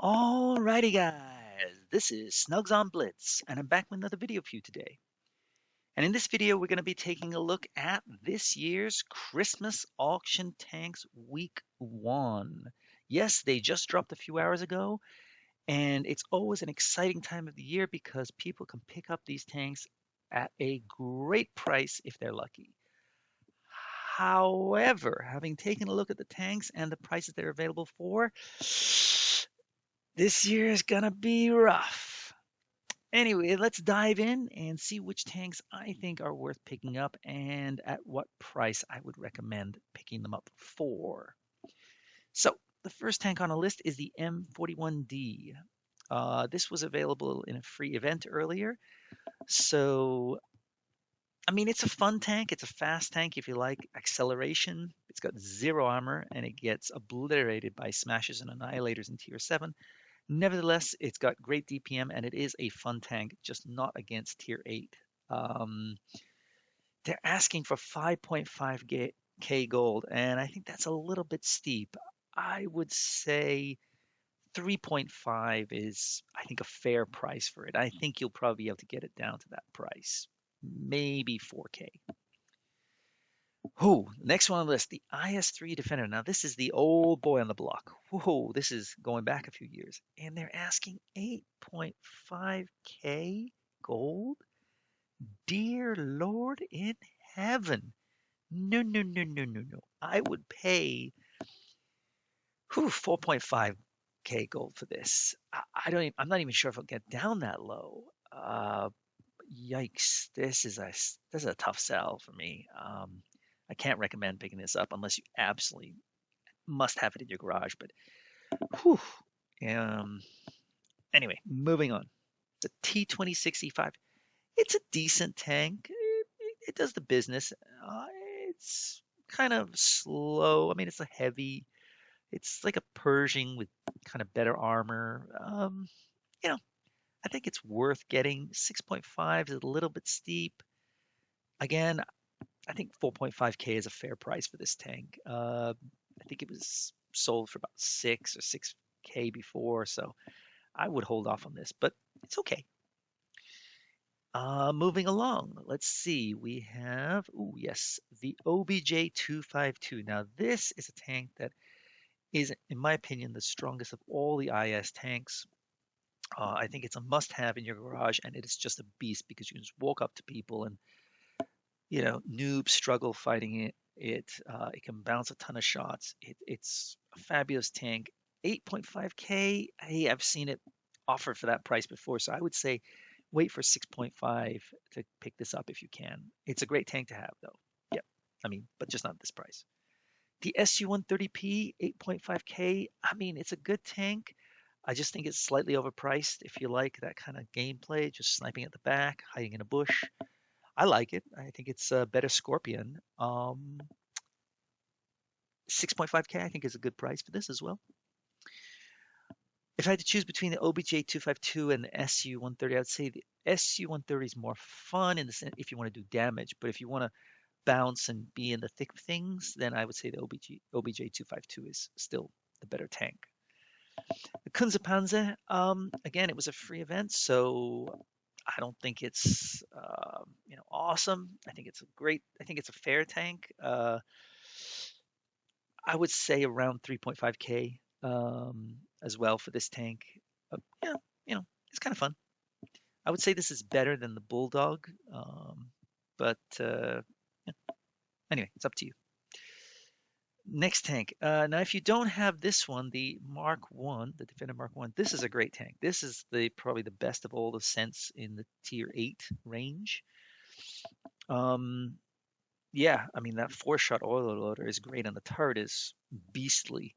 Alrighty guys, this is Snugs on Blitz, and I'm back with another video for you today. And in this video, we're going to be taking a look at this year's Christmas Auction Tanks Week 1. Yes, they just dropped a few hours ago, and it's always an exciting time of the year because people can pick up these tanks at a great price if they're lucky. However, having taken a look at the tanks and the prices they're available for, this year is gonna be rough. Anyway, let's dive in and see which tanks I think are worth picking up and at what price I would recommend picking them up for. So, the first tank on the list is the M41D. This was available in a free event earlier. So, I mean, it's a fun tank. It's a fast tank if you like acceleration. It's got zero armor and it gets obliterated by smashes and annihilators in tier 7. Nevertheless, it's got great DPM and it is a fun tank, just not against tier 8. Um, they're asking for 5.5k gold, and I think that's a little bit steep. I would say 3.5 is, I think, a fair price for it. I think you'll probably be able to get it down to that price, maybe 4k. Who? Next one on the list, the IS-3 Defender. Now, this is the old boy on the block. Whoa, this is going back a few years. And they're asking 8.5k gold? Dear Lord in heaven. No, no, no, no, no, no. I would pay 4.5k gold for this. I'm not even sure if I'll get down that low. Yikes. This is a tough sell for me. I can't recommend picking this up unless you absolutely must have it in your garage. But whew, um, anyway, moving on. The T2065. It's a decent tank. It does the business. It's kind of slow. I mean, it's a heavy. It's like a Pershing with kind of better armor. You know, I think it's worth getting. 6.5 is a little bit steep. Again, I think 4.5k is a fair price for this tank. I think it was sold for about 6k before, so I would hold off on this, but it's okay. Moving along, let's see. We have, oh yes, the OBJ-252. Now this is a tank that is, in my opinion, the strongest of all the IS tanks. I think it's a must-have in your garage, and it is just a beast because you can just walk up to people and noobs struggle fighting it. It can bounce a ton of shots. It's a fabulous tank. 8.5k. Hey, I've seen it offered for that price before, so I would say wait for 6.5 to pick this up if you can. It's a great tank to have, though. Yep. I mean, but just not at this price. The SU-130P, 8.5k. I mean, it's a good tank. I just think it's slightly overpriced if you like that kind of gameplay, just sniping at the back, hiding in a bush. I like it. I think it's a better Scorpion. 6.5k I think is a good price for this as well. If I had to choose between the OBJ-252 and the SU-130, I'd say the SU-130 is more fun in the sense if you want to do damage, but if you want to bounce and be in the thick of things, then I would say the OBJ-252 is still the better tank. The Kunze-Panzer, again, it was a free event, so I don't think it's awesome. I think it's a fair tank. I would say around 3.5k as well for this tank. Yeah, it's kind of fun. I would say this is better than the Bulldog, but yeah. Anyway, it's up to you. Next tank. Now, if you don't have this one, the Mark 1, the Defender Mark 1, this is a great tank. This is probably the best of all the scents in the tier 8 range. Yeah, I mean, that 4-shot oil loader is great, and the turret is beastly.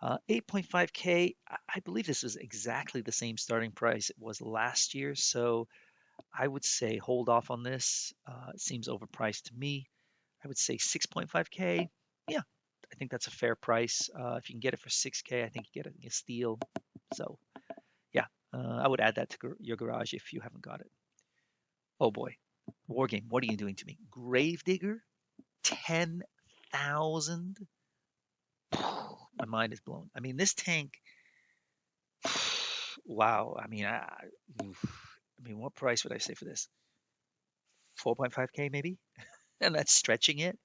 8.5k, I believe this is exactly the same starting price it was last year, so I would say hold off on this. It seems overpriced to me. I would say 6.5k. Yeah, I think that's a fair price. If you can get it for 6k, I think you get it a steal. So, yeah, I would add that to your garage if you haven't got it. Oh boy, Wargame, what are you doing to me? Gravedigger, 10,000. My mind is blown. I mean, this tank, Wow. I mean, what price would I say for this? 4.5K maybe? And that's stretching it.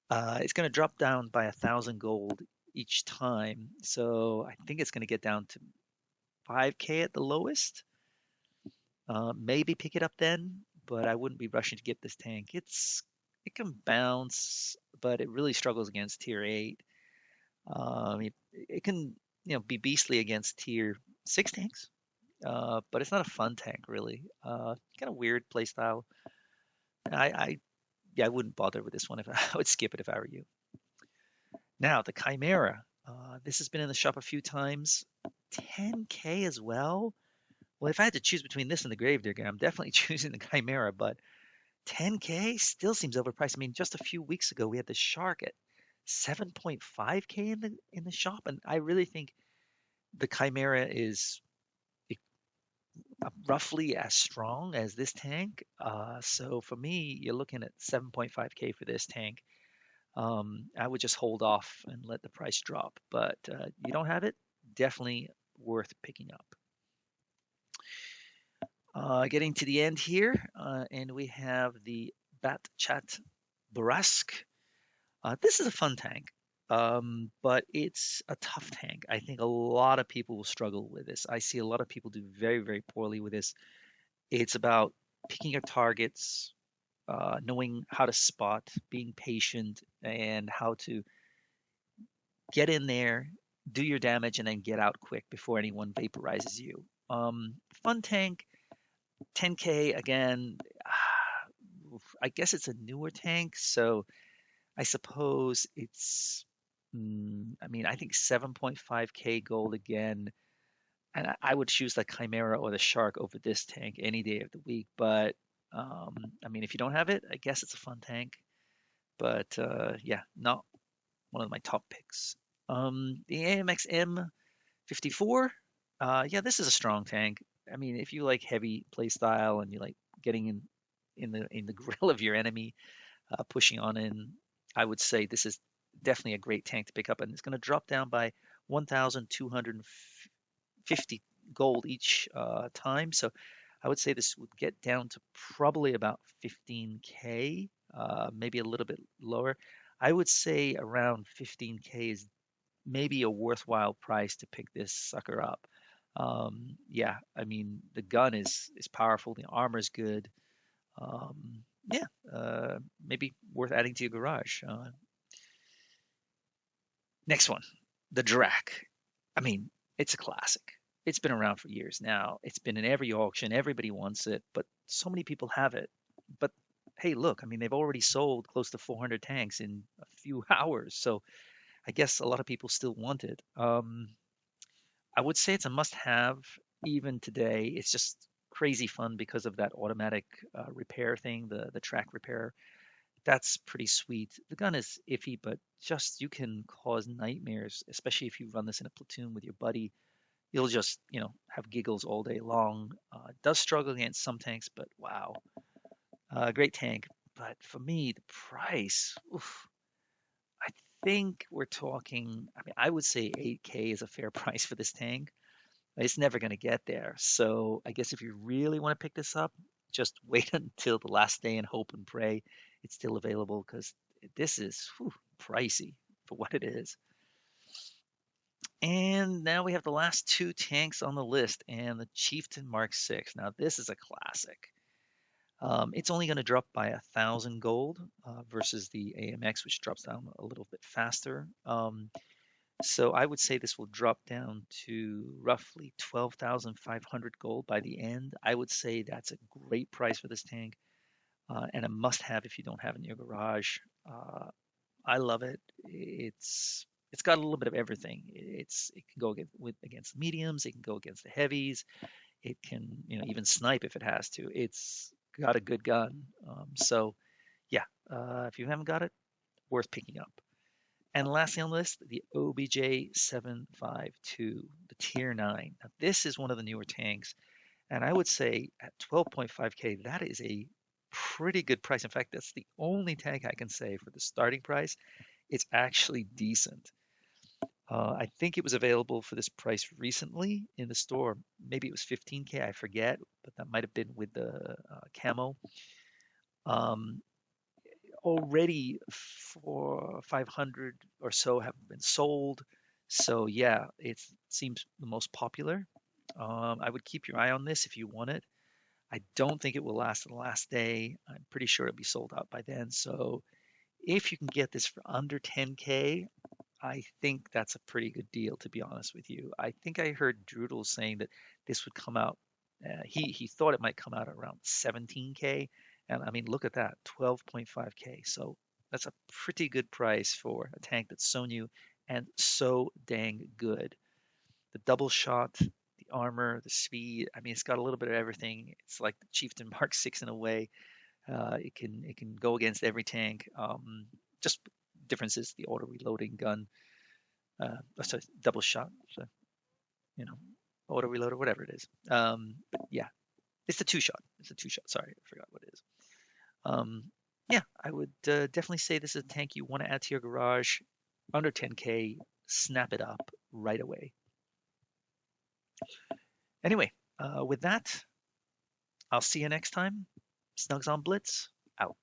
It's going to drop down by 1,000 gold each time. So I think it's going to get down to 5K at the lowest. Maybe pick it up then, but I wouldn't be rushing to get this tank. It can bounce, but it really struggles against tier 8. It can be beastly against tier 6 tanks, but it's not a fun tank really. Kind of weird playstyle. I yeah, I wouldn't bother with this one if I would skip it if I were you. Now the Chimera. This has been in the shop a few times. 10K as well. Well, if I had to choose between this and the Gravedigger, I'm definitely choosing the Chimera, but 10K still seems overpriced. I mean, just a few weeks ago we had the Shark at 7.5K in the shop, and I really think the Chimera is roughly as strong as this tank. So for me, you're looking at 7.5K for this tank. I would just hold off and let the price drop, but you don't have it, definitely worth picking up. Getting to the end here, and we have the Batchat Borask. This is a fun tank, but it's a tough tank. I think a lot of people will struggle with this. I see a lot of people do very, very poorly with this. It's about picking your targets, knowing how to spot, being patient, and how to get in there, do your damage, and then get out quick before anyone vaporizes you. Fun tank, 10K again. I guess it's a newer tank, so I suppose it's. I mean, I think 7.5K gold again, and I would choose the Chimera or the Shark over this tank any day of the week. But I mean, if you don't have it, I guess it's a fun tank. But yeah, not one of my top picks. The AMX M54. Yeah, this is a strong tank. I mean, if you like heavy play style and you like getting in the grill of your enemy, pushing on in, I would say this is definitely a great tank to pick up, and it's going to drop down by 1,250 gold each time. So I would say this would get down to probably about 15K, maybe a little bit lower. I would say around 15K is maybe a worthwhile price to pick this sucker up. Yeah, I mean the gun is powerful, the armor is good. Yeah, maybe worth adding to your garage. Next one, the Drac. I mean, it's a classic. It's been around for years now. It's been in every auction. Everybody wants it, but so many people have it. But hey, look, I mean, they've already sold close to 400 tanks in a few hours. So I guess a lot of people still want it. I would say it's a must-have even today. It's just crazy fun because of that automatic repair thing, the track repair. That's pretty sweet. The gun is iffy, but just you can cause nightmares, especially if you run this in a platoon with your buddy. You'll just, have giggles all day long. It does struggle against some tanks, but wow, great tank. But for me, the price, oof, I think we're talking. I mean, I would say 8K is a fair price for this tank. It's never going to get there. So I guess if you really want to pick this up, just wait until the last day and hope and pray it's still available because this is pricey for what it is. And now we have the last two tanks on the list and the Chieftain Mark 6. Now this is a classic. It's only going to drop by 1,000 gold versus the AMX, which drops down a little bit faster. So I would say this will drop down to roughly 12,500 gold by the end. I would say that's a great price for this tank and a must-have if you don't have it in your garage. I love it. It's got a little bit of everything. It can go against mediums. It can go against the heavies. It can even snipe if it has to. It's got a good gun. So yeah, if you haven't got it, worth picking up. And lastly on the list, the OBJ 752, the Tier 9. Now, this is one of the newer tanks, and I would say at 12.5K, that is a pretty good price. In fact, that's the only tank I can say for the starting price. It's actually decent. I think it was available for this price recently in the store. Maybe it was 15K, I forget, but that might have been with the camo. Um, Already for 500 or so have been sold. So yeah, it seems the most popular. I would keep your eye on this if you want it. I don't think it will last the last day. I'm pretty sure it'll be sold out by then. So if you can get this for under 10K, I think that's a pretty good deal, to be honest with you. I think I heard Droodle saying that this would come out. He thought it might come out around 17K, and I mean, look at that, 12.5K. So that's a pretty good price for a tank that's so new and so dang good. The double shot, the armor, the speed. I mean, it's got a little bit of everything. It's like the Chieftain Mark 6 in a way. It can go against every tank. Just differences, the auto reloading gun, sorry, double shot, so, you know, auto reload or whatever it is. But yeah, it's the two shot. It's a two shot. Sorry, I forgot what it is. Um, yeah, I would definitely say this is a tank you want to add to your garage. Under 10K, snap it up right away. Anyway, with that, I'll see you next time. Snugs on Blitz, out.